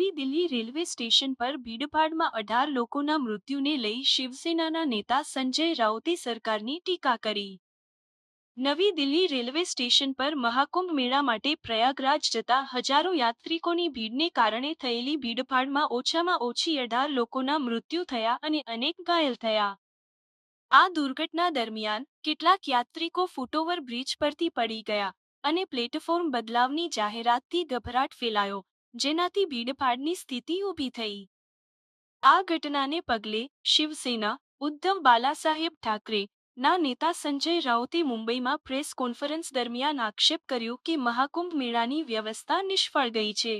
નવી Delhi railway station પર ભીડભાડમાં 18 લોકોના મૃત્યુને લઈ શિવસેનાના નેતા સંજય રાઉતે સરકારની ટીકા કરી. નવી દિલ્હી રેલવે સ્ટેશન પર મહાકુંભ મેળા માટે પ્રયાગરાજ જતા હજારો યાત્રિકોની ભીડને કારણે થયેલી ભીડભાડમાં ઓછામાં ઓછી 18 લોકોના મૃત્યુ થયા અને અનેક ઘાયલ થયા. આ દુર્ઘટના દરમિયાન કેટલાક યાત્રિકો ફૂટઓવર બ્રિજ પરથી પડી ગયા અને પ્લેટફોર્મ બદલાવની જાહેરાતથી ગભરાટ ફેલાયો, જેનાથી ભીડભાડની સ્થિતિ ઊભી થઈ. આ ઘટનાને પગલે શિવસેના, ઉદ્ધવ બાલાસાહેબ ઠાકરે ના નેતા સંજય રાઉતે મુંબઈમાં પ્રેસ કોન્ફરન્સ દરમિયાન આક્ષેપ કર્યો કે મહાકુંભ મેળાની વ્યવસ્થા નિષ્ફળ ગઈ છે.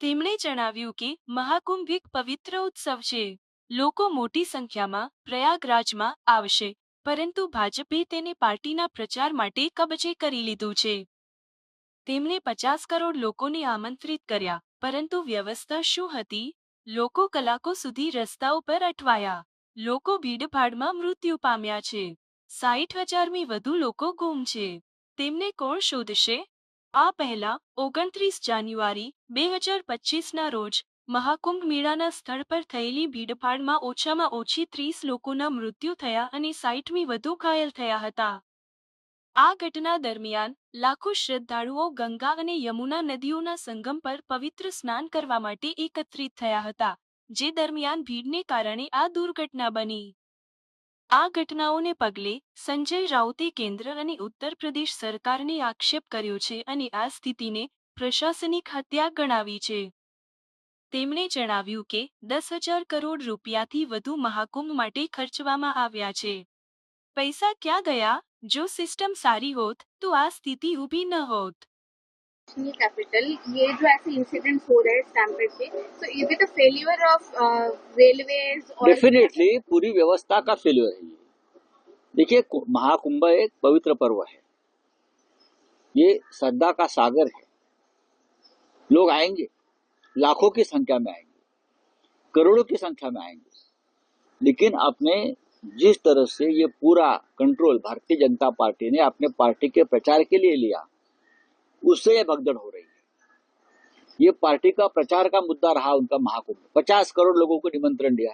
તેમણે જણાવ્યું કે મહાકુંભ એક પવિત્ર ઉત્સવ છે. લોકો મોટી સંખ્યામાં પ્રયાગરાજમાં આવશે, પરંતુ ભાજપે તેને પાર્ટીના પ્રચાર માટે કબજે કરી લીધું છે. તેમણે 50 કરોડ લોકોને આમંત્રિત કર્યા, પરંતુ વ્યવસ્થા શું હતી? લોકો કલાકો સુધી રસ્તાઓ પર અટવાયા. લોકો ભીડભાડમાં મૃત્યુ પામ્યા છે. 60,000મી વધુ લોકો ગુમ છે. તેમને કોણ શોધશે? આ પહેલા 29 જાન્યુઆરી 2025ના રોજ મહાકુંભ મેળાના સ્થળ પર થયેલી ભીડભાડમાં ઓછામાં ઓછી 30 લોકોના મૃત્યુ થયા અને 60મી વધુ ઘાયલ થયા હતા. આ ઘટના દરમિયાન લાખો શ્રદ્ધાળુઓ ગંગા અને યમુના નદીઓના સંગમ પર પવિત્ર સ્નાન કરવા માટે એકત્રિત થયા હતા, જે દરમિયાન ભીડને કારણે આ દુર્ઘટના બની. આ ઘટનાઓને પગલે સંજય રાઉતે કેન્દ્ર અને ઉત્તર પ્રદેશ સરકારને આક્ષેપ કર્યો છે અને આ સ્થિતિને પ્રશાસનિક હત્યા ગણાવી છે. તેમણે જણાવ્યું કે 10,000 કરોડ રૂપિયાથી વધુ મહાકુંભ માટે ખર્ચવામાં આવ્યા છે. પૈસા ક્યાં ગયા? જો सिस्टम सारी होत तो आ स्थिति ऊभी न होत. कैपिटल ये जो ऐसे इंसिडेंट्स हो रहे हैं स्टैम्पेड के, तो ये भी तो फेल्यूर ऑफ रेलवेज और डेफिनेटली पूरी व्यवस्था का फेल्यूर है. देखिए, महाकुंभ एक पवित्र पर्व है, ये श्रद्धा का सागर है. लोग आएंगे, लाखों की संख्या में आएंगे, करोड़ों की संख्या में आएंगे, लेकिन अपने जिस तरह से ये पूरा कंट्रोल भारतीय जनता पार्टी ने अपने पार्टी के प्रचार के लिए लिया, उससे ये भगदड़ हो रही है. ये पार्टी का प्रचार का मुद्दा रहा उनका महाकुंभ. 50 करोड़ लोगों को निमंत्रण दिया,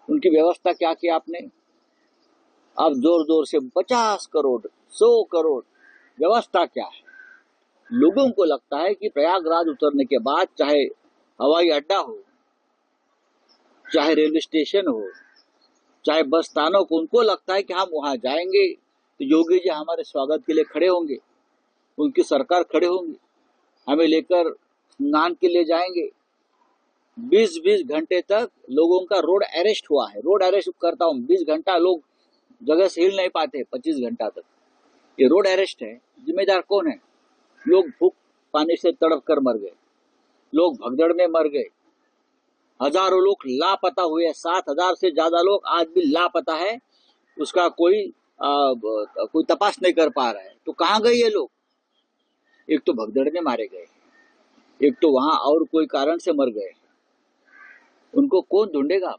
उनकी व्यवस्था क्या की आपने? अब जोर जोर से 50 करोड़ 100 करोड़, व्यवस्था क्या है? लोगों को लगता है कि प्रयागराज उतरने के बाद चाहे हवाई अड्डा हो, चाहे रेलवे स्टेशन हो, चाहे बस स्थानक, उनको लगता है कि हम वहां जाएंगे तो योगी जी हमारे स्वागत के लिए खड़े होंगे, उनकी सरकार खड़े होंगे, हमें लेकर स्नान के लिए जाएंगे. 20-20 घंटे तक लोगों का रोड अरेस्ट हुआ है. रोड अरेस्ट करता हूं, 20 घंटा लोग जगह से हिल नहीं पाते, 25 घंटा तक ये रोड अरेस्ट है. जिम्मेदार कौन है? लोग भूख पानी से तड़प कर मर गए, लोग भगदड़ में मर गए, हजारों लोग लापता हुए. 7,000 से ज्यादा लोग आज भी लापता है, उसका कोई तपास नहीं कर पा रहा है. तो कहाँ गए ये लोग? एक तो भगदड़ में मारे गए, एक तो वहां और कोई कारण से मर गए. उनको कौन ढूंढेगा?